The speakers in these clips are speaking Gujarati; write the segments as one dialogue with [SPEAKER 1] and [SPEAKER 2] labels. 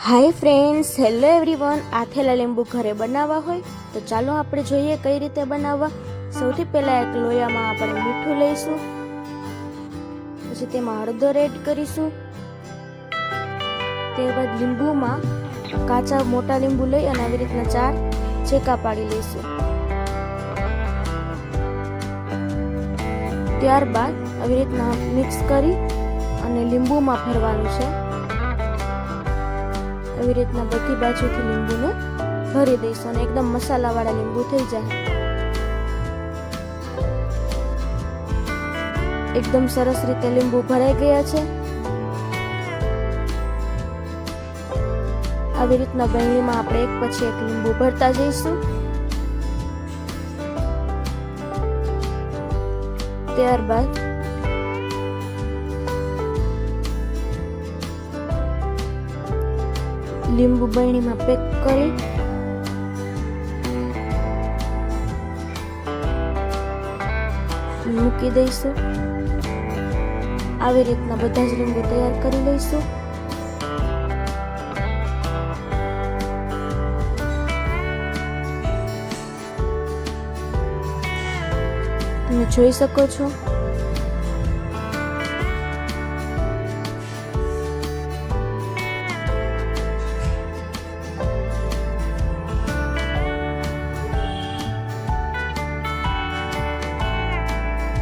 [SPEAKER 1] હાય ફ્રેન્ડ્સ, હેલો એવરીવન। આથેલા લીંબુ ઘરે બનાવવા હોય તો ચાલો આપણે જોઈએ કઈ રીતે બનાવવા। સૌથી પહેલા એક લોયામાં આપણે મીઠું લઈશું, પછી તેમાં હળદર એડ કરીશું। ત્યારબાદ લીંબુમાં કાચા મોટા લીંબુ લઈ અને આવી રીતના 4 ચેકા પાડી લઈશું। ત્યારબાદ આવી રીતના મિક્સ કરી અને લીંબુમાં ભરવાનું છે। આવી રીતના બધી બાજુથી લીંબુને ભરી દઈશું અને એકદમ મસાલાવાળા લીંબુ થઈ જાય। એકદમ સરસ રીતે લીંબુ ભરાઈ ગયા છે। આવી રીતના બરણીમાં આપણે એક પછી એક લીંબુ ભરતા જઈશું। ત્યારબાદ લીંબુ બરણીમાં પેક કરી મૂકી દઈશું। આવી રીતના બધા જ લીંબુ તૈયાર કરી લઈશું। તમે જોઈ શકો છો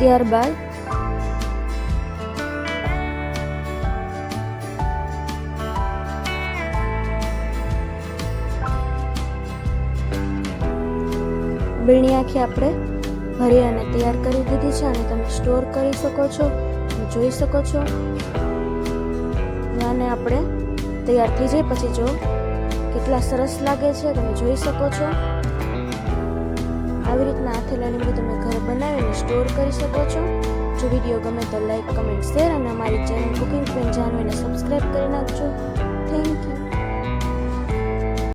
[SPEAKER 1] ત્યારબાદ બરણી આખી આપણે ભરી અને તૈયાર કરી દીધી છે અને તમે સ્ટોર કરી શકો છો। તમે જોઈ શકો છો આને આપણે તૈયાર થઈ જાય પછી જો કેટલા સરસ લાગે છે, તમે જોઈ શકો છો। આવી રીતના આથેલા લીંબુ તમે ઘરે બનાવીને સ્ટોર કરી શકો છો। જો વિડીયો ગમે તો લાઈક, કમેન્ટ, શેર અને અમારી ચેનલ કુકિંગ ફ્રેન્ડ જાનવીને સબસ્ક્રાઈબ કરી નાખજો। Thank you.